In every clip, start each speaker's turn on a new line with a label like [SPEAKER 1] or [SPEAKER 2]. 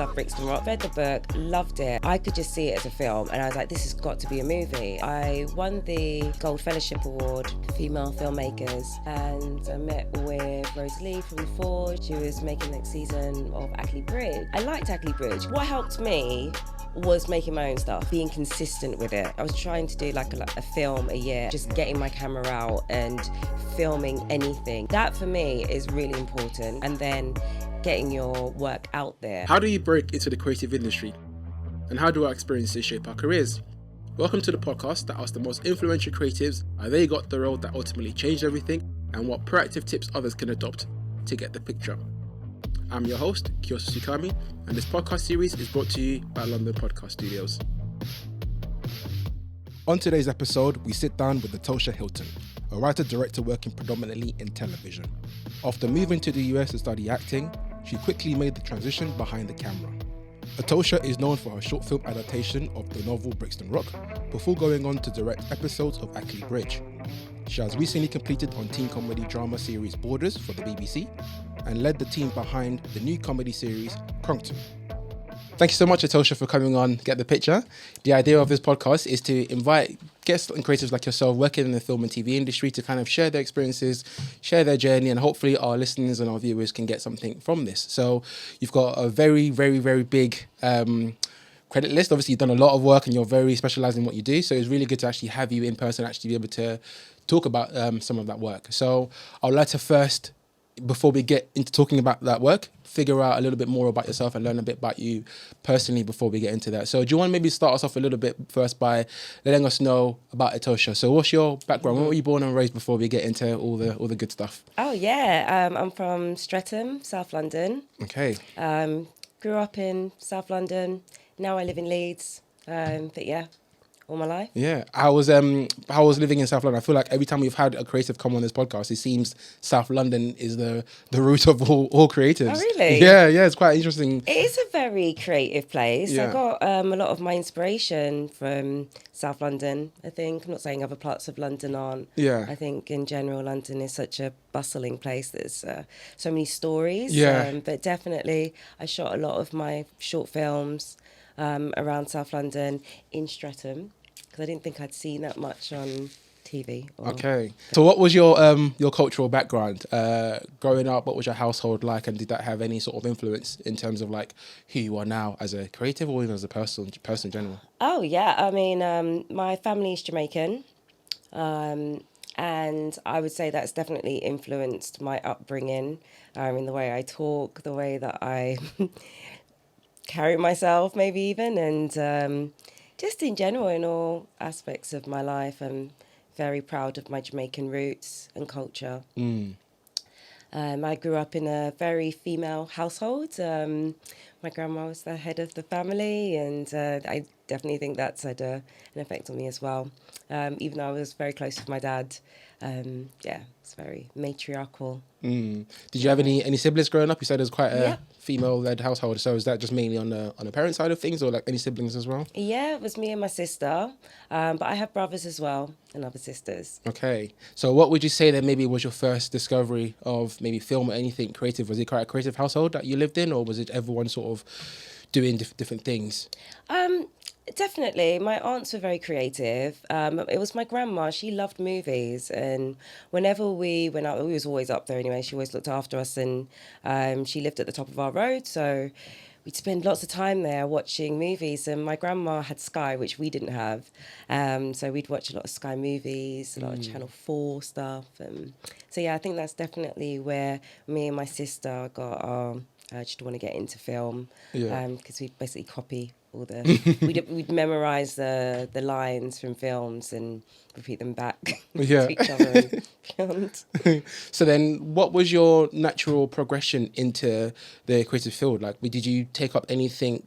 [SPEAKER 1] love Brixton Rock. Read the book, loved it. I could just see it as a film, and I was like, this has got to be a movie. I won the Gold Fellowship Award for female filmmakers, and I met with Rosalie from The Forge. She was making the next season of Ackley Bridge. I liked Ackley Bridge. What helped me was making my own stuff, being consistent with it. I was trying to do like a film a year, just getting my camera out and filming anything. That for me is really important. And then getting your work out there.
[SPEAKER 2] How do you break into the creative industry? And how do our experiences shape our careers? Welcome to the podcast that asks the most influential creatives how they got the role that ultimately changed everything and what proactive tips others can adopt to get the picture. I'm your host, Kiosa Sukami, and this podcast series is brought to you by London Podcast Studios. On today's episode, we sit down with Ethosheia Hylton, a writer-director working predominantly in television. After moving to the US to study acting, she quickly made the transition behind the camera. Ethosheia is known for her short film adaptation of the novel Brixton Rock, before going on to direct episodes of Ackley Bridge. She has recently completed on teen comedy drama series Borders for the BBC, and led the team behind the new comedy series Crongton. Thank you so much, Ethosheia, for coming on Get the Picture. The idea of this podcast is to invite guests and creatives like yourself working in the film and TV industry to kind of share their experiences, share their journey, and hopefully our listeners and our viewers can get something from this. So you've got a very, very, very big credit list. Obviously, you've done a lot of work and you're very specialised in what you do. So it's really good to actually have you in person, actually be able to talk about some of that work. So I'd like to first, before we get into talking about that work, figure out a little bit more about yourself and learn a bit about you personally before we get into that. So do you want to maybe start us off a little bit first by letting us know about Ethosheia? So what's your background? Where were you born and raised before we get into all the good stuff?
[SPEAKER 1] Oh yeah, I'm from Streatham, South London.
[SPEAKER 2] Okay.
[SPEAKER 1] Grew up in South London. Now I live in Leeds. But yeah, all my life.
[SPEAKER 2] Yeah. How was living in South London? I feel like every time we've had a creative come on this podcast, it seems South London is the root of all creatives.
[SPEAKER 1] Oh, really?
[SPEAKER 2] Yeah, it's quite interesting.
[SPEAKER 1] It is a very creative place.
[SPEAKER 2] Yeah.
[SPEAKER 1] I got a lot of my inspiration from South London, I think. I'm not saying other parts of London aren't.
[SPEAKER 2] Yeah.
[SPEAKER 1] I think in general, London is such a bustling place. There's so many stories.
[SPEAKER 2] Yeah.
[SPEAKER 1] But definitely, I shot a lot of my short films around South London in Streatham, because I didn't think I'd seen that much on TV.
[SPEAKER 2] Okay. So what was your cultural background growing up? What was your household like, and did that have any sort of influence in terms of like who you are now as a creative or even as a person in general?
[SPEAKER 1] Oh yeah, I mean, my family is Jamaican, and I would say that's definitely influenced my upbringing in the way I talk, the way that I carry myself, maybe even, and just in general, in all aspects of my life. I'm very proud of my Jamaican roots and culture. I grew up in a very female household. My grandma was the head of the family, and I definitely think that's had an effect on me as well. Even though I was very close with my dad, it's very matriarchal.
[SPEAKER 2] Did you have any siblings growing up? You said it was quite a female-led household. So is that just mainly on the parent side of things, or like any siblings as well?
[SPEAKER 1] Yeah, it was me and my sister, but I have brothers as well and other sisters.
[SPEAKER 2] Okay. So what would you say that maybe was your first discovery of maybe film or anything creative? Was it quite a creative household that you lived in, or was it everyone sort of doing different things?
[SPEAKER 1] Definitely. My aunts were very creative. It was my grandma. She loved movies. And whenever we went out, we was always up there anyway. She always looked after us. And she lived at the top of our road. So we'd spend lots of time there watching movies. And my grandma had Sky, which we didn't have. So we'd watch a lot of Sky movies, a lot of Channel 4 stuff. So yeah, I think that's definitely where me and my sister got our urge to want to get into film. Because we'd basically copy all the we'd memorize the lines from films and repeat them back to each other and beyond.
[SPEAKER 2] So then what was your natural progression into the creative field? Like, did you take up anything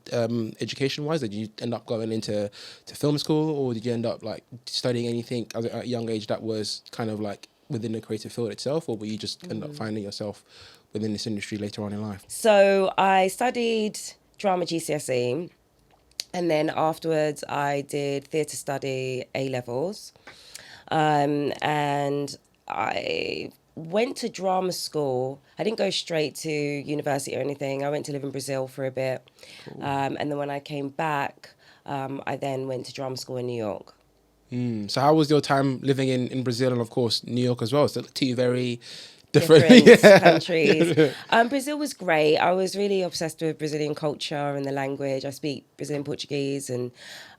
[SPEAKER 2] education wise? Did you end up going into film school, or did you end up like studying anything at a young age that was kind of like within the creative field itself, or were you just end up finding yourself within this industry later on in life?
[SPEAKER 1] So I studied drama GCSE. And then afterwards, I did theatre study A-levels. And I went to drama school. I didn't go straight to university or anything. I went to live in Brazil for a bit. And then when I came back, I then went to drama school in New York.
[SPEAKER 2] So how was your time living in Brazil and, of course, New York as well? So two very different
[SPEAKER 1] Countries. Brazil was great. I was really obsessed with Brazilian culture and the language. I speak Brazilian Portuguese, and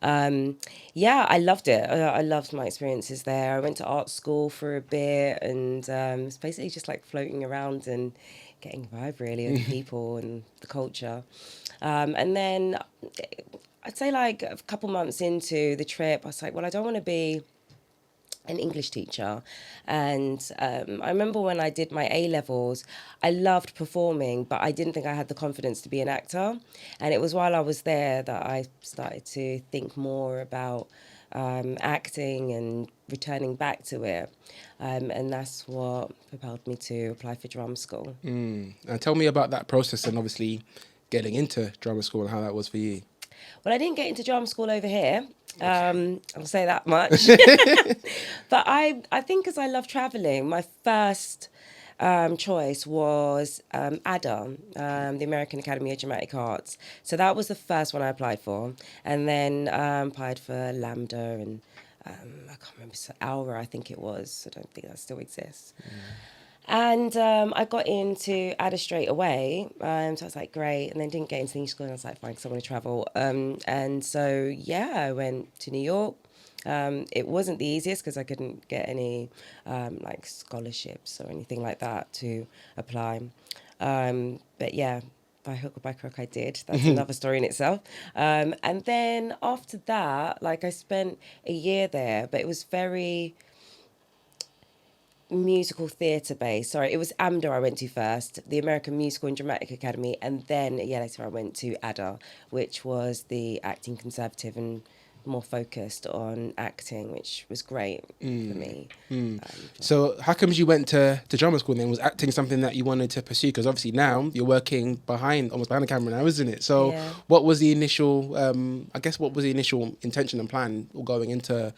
[SPEAKER 1] I loved it. I loved my experiences there. I went to art school for a bit, and it's basically just like floating around and getting a vibe really of the people and the culture. And then I'd say like a couple months into the trip, I was like, well, I don't want to be an English teacher. And I remember when I did my A-levels, I loved performing, but I didn't think I had the confidence to be an actor. And it was while I was there that I started to think more about acting and returning back to it. And that's what propelled me to apply for drama school.
[SPEAKER 2] And tell me about that process and obviously getting into drama school and how that was for you.
[SPEAKER 1] Well, I didn't get into drama school over here. I'll say that much. But I think because I love traveling, my first choice was ADA, the American Academy of Dramatic Arts. So that was the first one I applied for. And then applied for Lambda and I can't remember, Aura, I think it was. I don't think that still exists. And I got into ADA straight away. So I was like, great. And then didn't get into English school. And I was like, fine, because I want to travel. And so, I went to New York. It wasn't the easiest because I couldn't get any like scholarships or anything like that to apply. But yeah, by hook or by crook, I did. That's another story in itself. And then after that, like I spent a year there, but it was very musical theatre based. Sorry, it was AMDA I went to first, the American Musical and Dramatic Academy, and then a year later I went to ADA, which was the acting conservative and more focused on acting, which was great for me.
[SPEAKER 2] So how comes you went to drama school then? Was acting something that you wanted to pursue? Because obviously now you're working almost behind the camera now, isn't it? So what was the initial, what was the initial intention and plan going into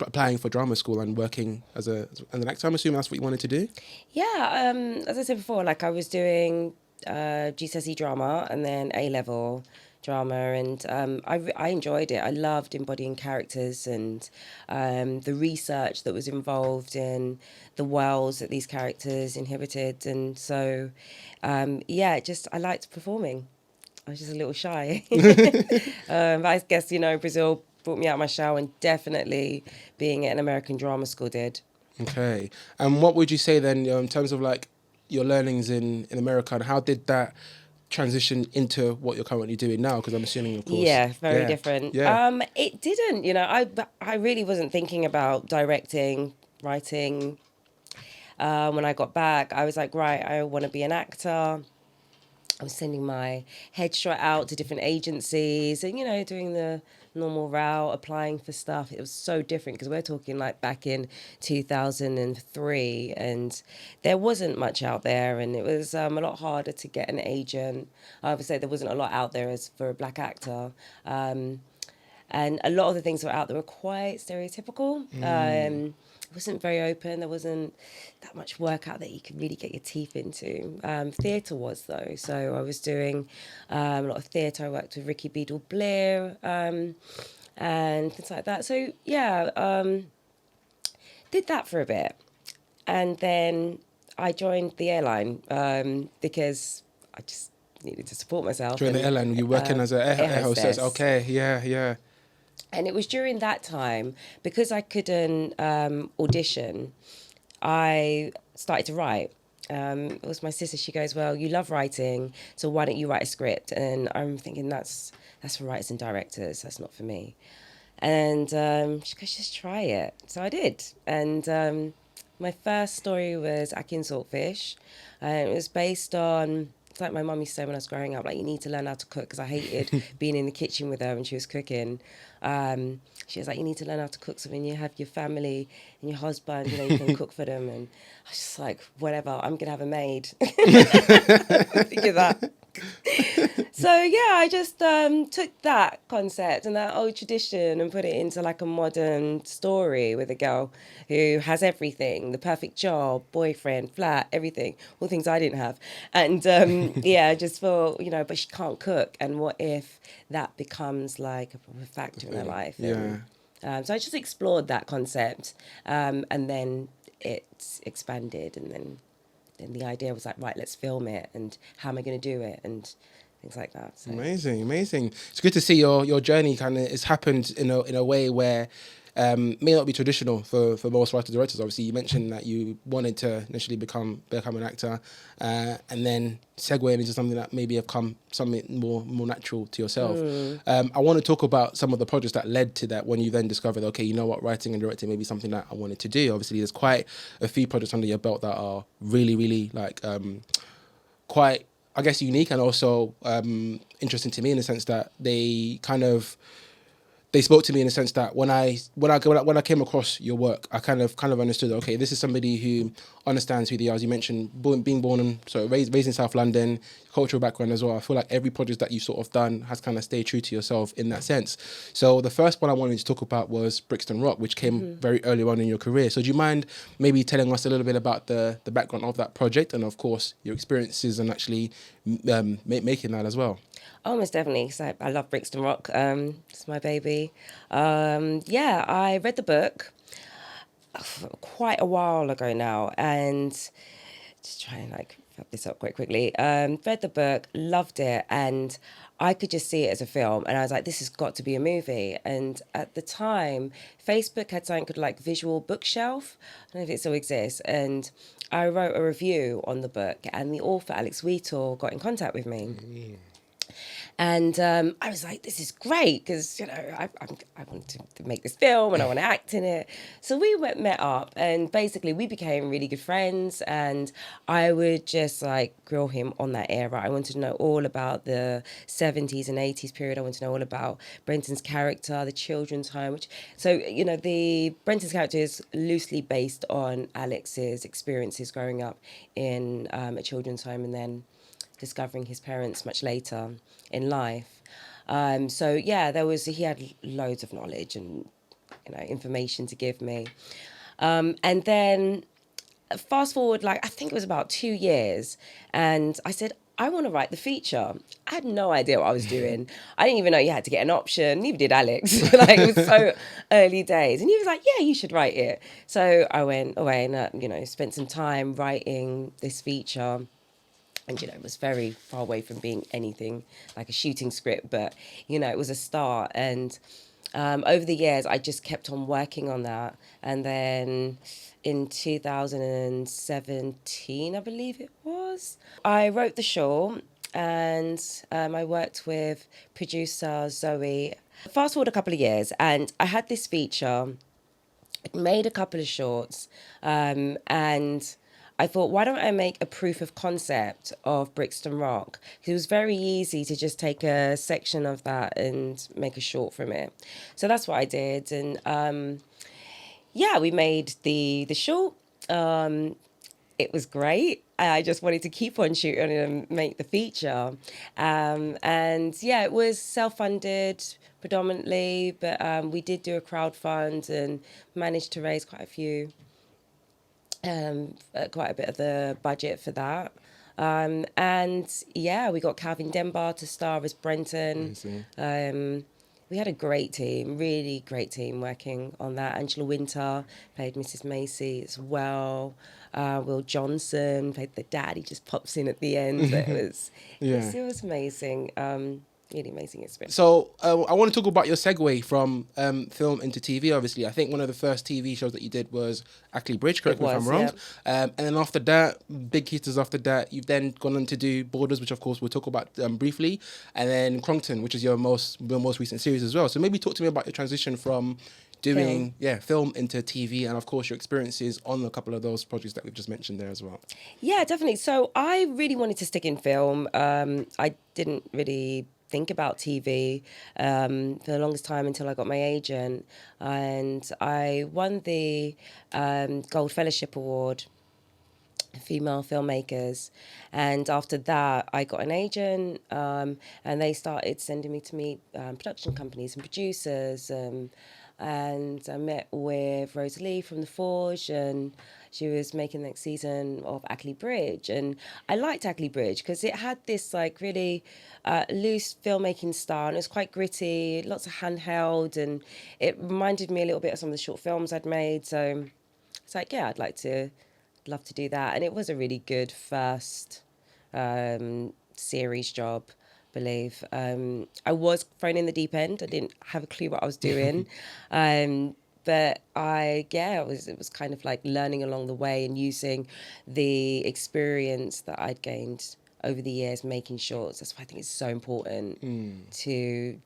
[SPEAKER 2] applying for drama school and working as an actor? I'm assuming that's what you wanted to do?
[SPEAKER 1] Yeah, as I said before, like I was doing GCSE drama and then A-level drama, and I enjoyed it. I loved embodying characters and the research that was involved in the worlds that these characters inhabited, and so I liked performing. I was just a little shy. But I guess, Brazil brought me out of my shell, and definitely being at an American drama school did.
[SPEAKER 2] Okay. And what would you say then in terms of like your learnings in America, and how did that transition into what you're currently doing now? Because I'm assuming, of course.
[SPEAKER 1] Yeah, very different.
[SPEAKER 2] Yeah.
[SPEAKER 1] It didn't, I really wasn't thinking about directing, writing. When I got back, I was like, right, I want to be an actor. I was sending my headshot out to different agencies and, doing the normal route, applying for stuff. It was so different because we're talking like back in 2003 and there wasn't much out there, and it was a lot harder to get an agent. I would say there wasn't a lot out there as for a black actor. And a lot of the things that were out there were quite stereotypical. It wasn't very open. There wasn't that much work out that you could really get your teeth into. Theatre was, though. So I was doing a lot of theatre. I worked with Ricky Beadle Blair and things like that. So, did that for a bit. And then I joined the airline because I just needed to support myself.
[SPEAKER 2] Joined the airline. You're working as an air hostess. Okay, yeah.
[SPEAKER 1] And it was during that time, because I couldn't audition, I started to write. It was my sister. She goes, well, you love writing, so why don't you write a script? And I'm thinking that's for writers and directors. That's not for me. And she goes, just try it. So I did. And my first story was Aki and Saltfish. It was based on... It's like my mum used to say when I was growing up, like, you need to learn how to cook, because I hated being in the kitchen with her when she was cooking. She was like, you need to learn how to cook, so when you have your family and your husband, you can cook for them. And I was just like, whatever, I'm going to have a maid. Think of that. So yeah, I just took that concept and that old tradition and put it into like a modern story with a girl who has everything, the perfect job, boyfriend, flat, everything, all things I didn't have. And yeah, I just thought, but she can't cook. And what if that becomes like a factor in her life?
[SPEAKER 2] Yeah.
[SPEAKER 1] And so I just explored that concept, and then it expanded, and then the idea was like, right, let's film it, and how am I going to do it, and things like that. So
[SPEAKER 2] Amazing, amazing. It's good to see your journey kind of it's happened in a way where may not be traditional for most writer directors. Obviously, you mentioned that you wanted to initially become an actor, and then segue into something that maybe have come something more natural to yourself. I want to talk about some of the projects that led to that when you then discovered, okay, you know what, writing and directing may be something that I wanted to do. Obviously, there's quite a few projects under your belt that are really, really like quite, I guess, unique and also interesting to me in the sense that they spoke to me in the sense that when I came across your work, I kind of understood. Okay, this is somebody who understands who they are. As you mentioned, being born and raised in South London, cultural background as well. I feel like every project that you sort of done has kind of stayed true to yourself in that sense. So the first one I wanted to talk about was Brixton Rock, which came very early on in your career. So do you mind maybe telling us a little bit about the background of that project and of course your experiences and actually making that as well?
[SPEAKER 1] oh, most definitely. So I love Brixton Rock. It's my baby. Yeah, I read the book quite a while ago now, and just try and like wrap this up quite quickly. Read the book, loved it, and I could just see it as a film, and I was like, this has got to be a movie. And at the time, Facebook had something called like Visual Bookshelf. I don't know if it still exists, and I wrote a review on the book, and the author Alex Wheatle got in contact with me. And I was like, this is great because, I want to make this film and I want to act in it. So we met up and basically we became really good friends. And I would just like grill him on that era. I wanted to know all about the 70s and 80s period. I wanted to know all about Brenton's character, the children's home. The Brenton's character is loosely based on Alex's experiences growing up in a children's home and then discovering his parents much later in life. He had loads of knowledge and information to give me. And then fast forward, like I think it was about 2 years, and I said, I want to write the feature. I had no idea what I was doing. I didn't even know you had to get an option. Neither did Alex. Like it was so early days, and he was like, "Yeah, you should write it." So I went away and spent some time writing this feature. And it was very far away from being anything like a shooting script, but it was a start. And over the years I just kept on working on that, and then in 2017 I believe it was, I wrote the short, and I worked with producer Zoe. Fast forward a couple of years and I had this feature, made a couple of shorts, and I thought, why don't I make a proof of concept of Brixton Rock? Because it was very easy to just take a section of that and make a short from it. So that's what I did. And yeah, we made the short. It was great. I just wanted to keep on shooting and make the feature. And yeah, it was self-funded predominantly, but we did do a crowdfund and managed to raise quite a bit of the budget for that. And yeah, we got Calvin Demba to star as Brenton. We had a great team, really great team working on that. Angela Winter played Mrs. Macy as well. Will Johnson played the dad. He just pops in at the end. But
[SPEAKER 2] Yeah.
[SPEAKER 1] it was amazing. Really amazing experience.
[SPEAKER 2] So I want to talk about your segue from film into TV. Obviously, I think one of the first TV shows that you did was Ackley Bridge. Correct me if I'm wrong.
[SPEAKER 1] Yeah.
[SPEAKER 2] And then after that, big hitters after that, you've then gone on to do Borders, which of course we'll talk about briefly, and then Crongton, which is your most recent series as well. So maybe talk to me about your transition from doing film into TV, and of course your experiences on a couple of those projects that we've just mentioned there as well.
[SPEAKER 1] Yeah, definitely. So I really wanted to stick in film. I didn't really think about TV for the longest time until I got my agent, and I won the Gold Fellowship Award female filmmakers. And after that, I got an agent, and they started sending me to meet production companies and producers. And I met with Rosalie from The Forge, and she was making the next season of Ackley Bridge. And I liked Ackley Bridge because it had this like really loose filmmaking style, and it was quite gritty, lots of handheld, and it reminded me a little bit of some of the short films I'd made. So it's like, yeah, love to do that. And it was a really good first series job, I believe. I was thrown in the deep end. I didn't have a clue what I was doing. But it was kind of like learning along the way and using the experience that I'd gained over the years making shorts. That's why I think it's so important to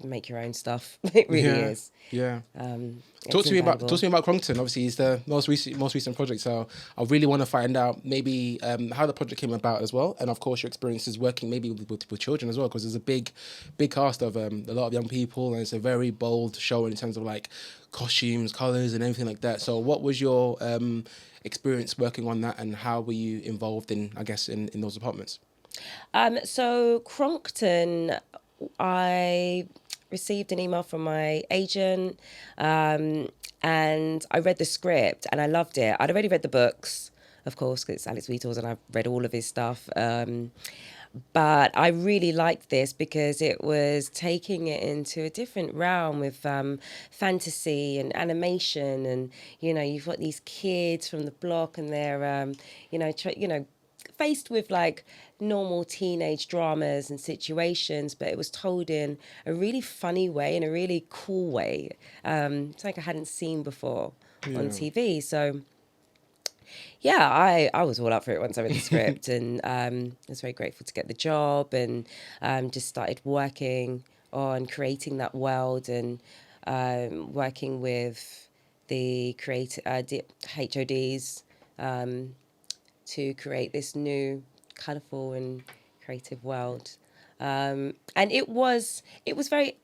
[SPEAKER 1] make your own stuff. It really
[SPEAKER 2] Yeah,
[SPEAKER 1] is.
[SPEAKER 2] yeah.
[SPEAKER 1] It's invaluable.
[SPEAKER 2] Talk to me about Crongton. Obviously, it's the most recent project. So I really want to find out maybe how the project came about as well, and of course your experiences working maybe with children as well, because there's a big cast of a lot of young people, and it's a very bold show in terms of like costumes, colors, and everything like that. So what was your experience working on that, and how were you involved in, I guess, in those departments?
[SPEAKER 1] So Crongton, I received an email from my agent, and I read the script and I loved it. I'd already read the books, of course, because it's Alex Wheatles and I've read all of his stuff. But I really liked this because it was taking it into a different realm with fantasy and animation, and you've got these kids from the block, and they're faced with like normal teenage dramas and situations, but it was told in a really funny way, in a really cool way. It's like I hadn't seen before on
[SPEAKER 2] Yeah.
[SPEAKER 1] TV. So yeah, I was all up for it once I read the script, and I was very grateful to get the job, and just started working on creating that world, and working with the HODs to create this new, colourful and creative world. And it was very,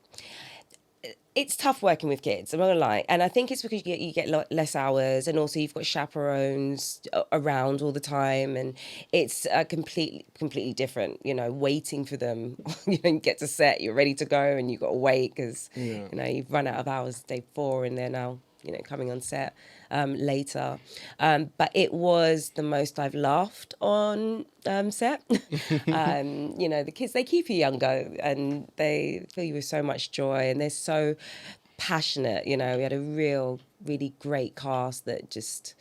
[SPEAKER 1] it's tough working with kids, I'm not gonna lie, and I think it's because you get less hours, and also you've got chaperones around all the time, and it's completely different. Waiting for them, you get to set, you're ready to go, and you've got to wait because
[SPEAKER 2] Yeah.
[SPEAKER 1] you've run out of hours day 4, and they're now coming on set later. But it was the most I've laughed on set. The kids, they keep you younger, and they fill you with so much joy, and they're so passionate. We had a really great cast that just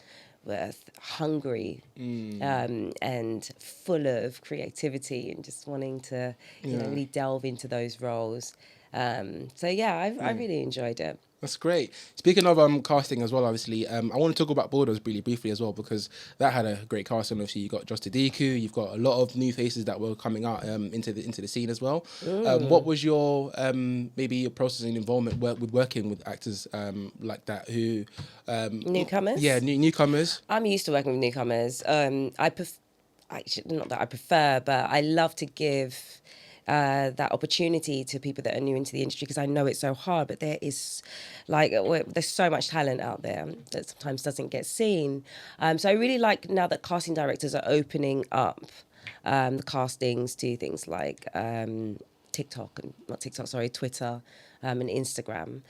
[SPEAKER 1] were hungry, and full of creativity, and just wanting to really delve into those roles. So yeah, I really enjoyed it.
[SPEAKER 2] That's great. Speaking of casting as well, obviously, I want to talk about Borders really briefly as well, because that had a great cast. And obviously, you got Just Adiku, you've got a lot of new faces that were coming out into the scene as well. What was your maybe your process and involvement with working with actors like that who
[SPEAKER 1] Newcomers?
[SPEAKER 2] yeah, newcomers.
[SPEAKER 1] I'm used to working with newcomers. Not that I prefer, but I love to give that opportunity to people that are new into the industry, because I know it's so hard, but there's so much talent out there that sometimes doesn't get seen. So I really like now that casting directors are opening up the castings to things like Twitter, and Instagram.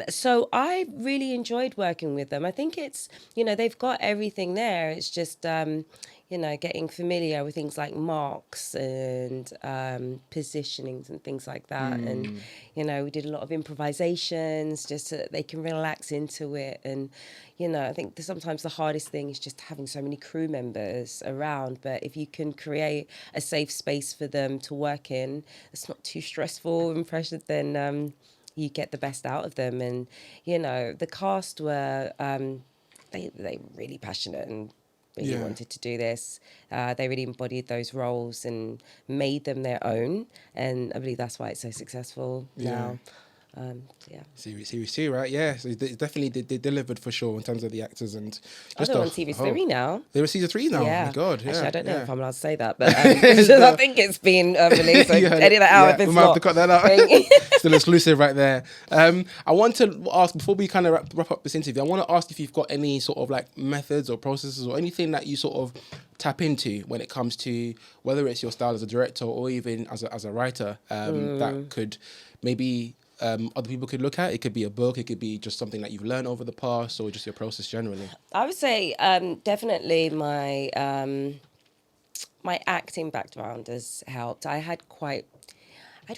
[SPEAKER 1] So I really enjoyed working with them. I think it's, they've got everything there. It's just, getting familiar with things like marks and positionings and things like that. And, we did a lot of improvisations just so that they can relax into it. And, I think sometimes the hardest thing is just having so many crew members around. But if you can create a safe space for them to work in, it's not too stressful and pressured, then you get the best out of them. And, the cast were, they were really passionate and really wanted to do this. They really embodied those roles and made them their own. And I believe that's why it's so successful now. Yeah.
[SPEAKER 2] Series 2, right? Yeah, so they definitely they delivered for sure in terms of the actors and
[SPEAKER 1] Oh,
[SPEAKER 2] just
[SPEAKER 1] they're on series 3 now.
[SPEAKER 2] They were season 3 now. Oh my
[SPEAKER 1] Yeah.
[SPEAKER 2] god,
[SPEAKER 1] Actually,
[SPEAKER 2] yeah,
[SPEAKER 1] I don't know
[SPEAKER 2] yeah.
[SPEAKER 1] if I'm allowed to say that, but I think it's been released. So edit that out if
[SPEAKER 2] we
[SPEAKER 1] it's
[SPEAKER 2] might have
[SPEAKER 1] not.
[SPEAKER 2] to cut that out. Still exclusive right there. I want to ask, before we kind of wrap up this interview, I want to ask if you've got any sort of like methods or processes or anything that you sort of tap into when it comes to whether it's your style as a director or even as a writer, that could maybe other people could look at. It could be a book, it could be just something that you've learned over the past, or just your process generally.
[SPEAKER 1] I would say definitely my acting background has helped. I had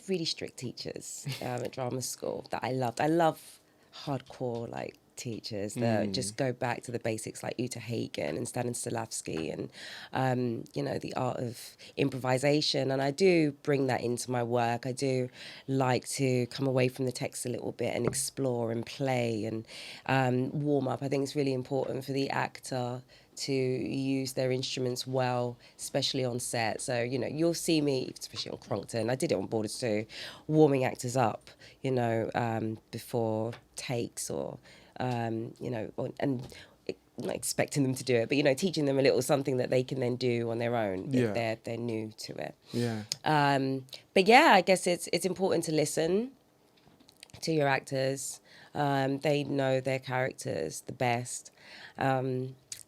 [SPEAKER 1] really strict teachers at drama school that I loved. I love hardcore like teachers that just go back to the basics, like Uta Hagen and Stanislavski, and the art of improvisation. And I do bring that into my work. I do like to come away from the text a little bit and explore and play and warm up. I think it's really important for the actor to use their instruments well, especially on set. So, you'll see me, especially on Crongton, I did it on Borders too, warming actors up, before takes or, and not expecting them to do it, but, teaching them a little something that they can then do on their own if they're new to it.
[SPEAKER 2] Yeah.
[SPEAKER 1] But yeah, I guess it's important to listen to your actors. They know their characters the best.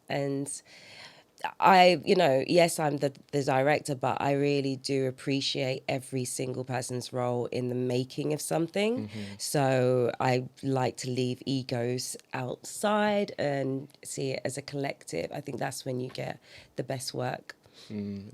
[SPEAKER 1] And yes, I'm the director, but I really do appreciate every single person's role in the making of something. So I like to leave egos outside and see it as a collective. I think that's when you get the best work.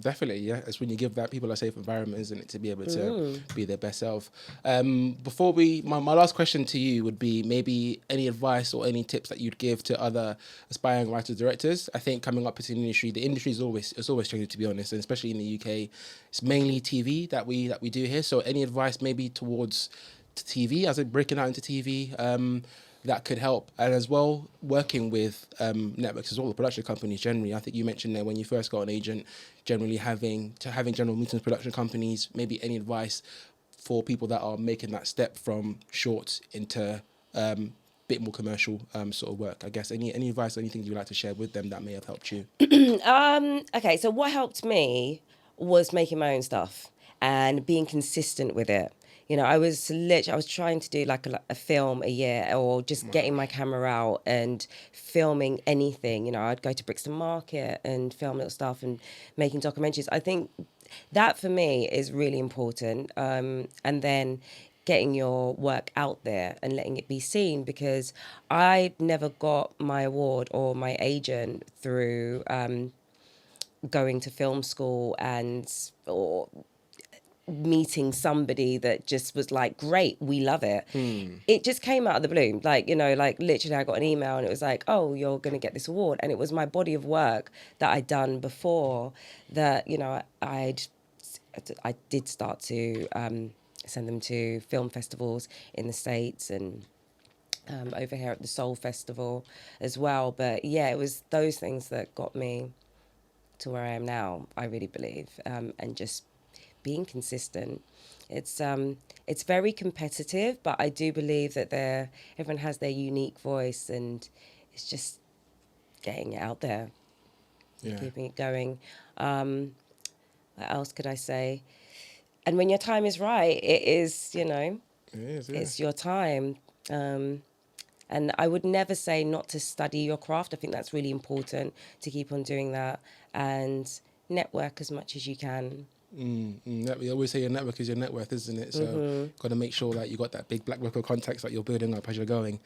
[SPEAKER 2] Definitely, yeah. It's when you give that people a safe environment, isn't it, to be able to be their best self. Before my last question to you would be maybe any advice or any tips that you'd give to other aspiring writers, directors. I think coming up into the industry is always changing, to be honest, and especially in the UK, it's mainly TV that we do here. So any advice maybe towards TV, as in breaking out into TV, that could help, and as well working with networks as well, the production companies generally. I think you mentioned there when you first got an agent, generally having general meetings, production companies. Maybe any advice for people that are making that step from shorts into bit more commercial sort of work. I guess any advice, anything you'd like to share with them that may have helped you.
[SPEAKER 1] Okay, so what helped me was making my own stuff and being consistent with it. I was trying to do like a film a year, or just getting my camera out and filming anything. I'd go to Brixton Market and film little stuff and making documentaries. I think that for me is really important. And then getting your work out there and letting it be seen, because I never got my award or my agent through going to film school or meeting somebody that just was like, great, we love it. It just came out of the blue. Like, literally I got an email and it was like, oh, you're going to get this award. And it was my body of work that I'd done before that, I did start to send them to film festivals in the States and over here at the Soul Festival as well. But yeah, it was those things that got me to where I am now, I really believe, and just being consistent. It's very competitive, but I do believe that everyone has their unique voice, and it's just getting it out there, keeping it going. What else could I say? And when your time is right, it is, it's your time. And I would never say not to study your craft. I think that's really important, to keep on doing that and network as much as you can.
[SPEAKER 2] We always say your network is your net worth, isn't it? So got to make sure that you got that big black book of contacts that you're building up as you're going.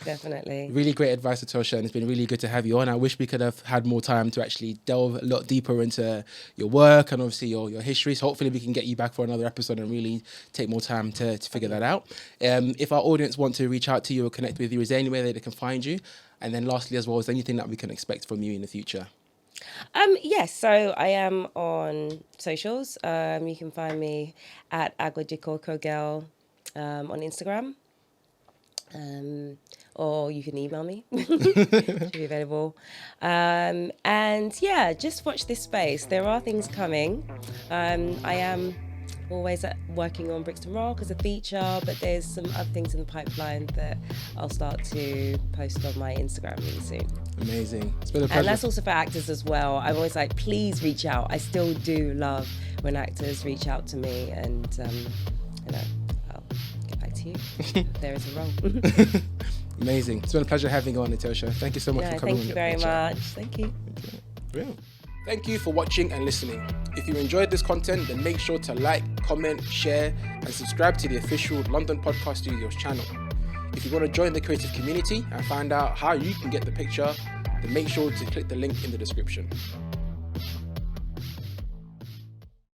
[SPEAKER 1] Definitely.
[SPEAKER 2] Really great advice, Ethosheia, and it's been really good to have you on. I wish we could have had more time to actually delve a lot deeper into your work and obviously your history. So hopefully we can get you back for another episode and really take more time to figure that out. If our audience want to reach out to you or connect with you, is there any way that they can find you? And then lastly as well, is there anything that we can expect from you in the future?
[SPEAKER 1] Yes, so I am on socials. You can find me at Agua de Coco Girl on Instagram. Or you can email me. Should be available. And yeah, just watch this space. There are things coming. I am always working on Brixton Rock as a feature, but there's some other things in the pipeline that I'll start to post on my Instagram really soon.
[SPEAKER 2] Amazing. It's been a pleasure.
[SPEAKER 1] And that's also for actors as well. I'm always like, please reach out. I still do love when actors reach out to me, and I'll get back to you if there is a wrong.
[SPEAKER 2] Amazing. It's been a pleasure having you on, Ethosheia. Thank you so much for coming.
[SPEAKER 1] Thank you very much. Thank you.
[SPEAKER 2] Real. Thank you for watching and listening. If you enjoyed this content, then make sure to like, comment, share, and subscribe to the official London Podcast Studios channel. If you want to join the creative community and find out how you can get the picture, then make sure to click the link in the description.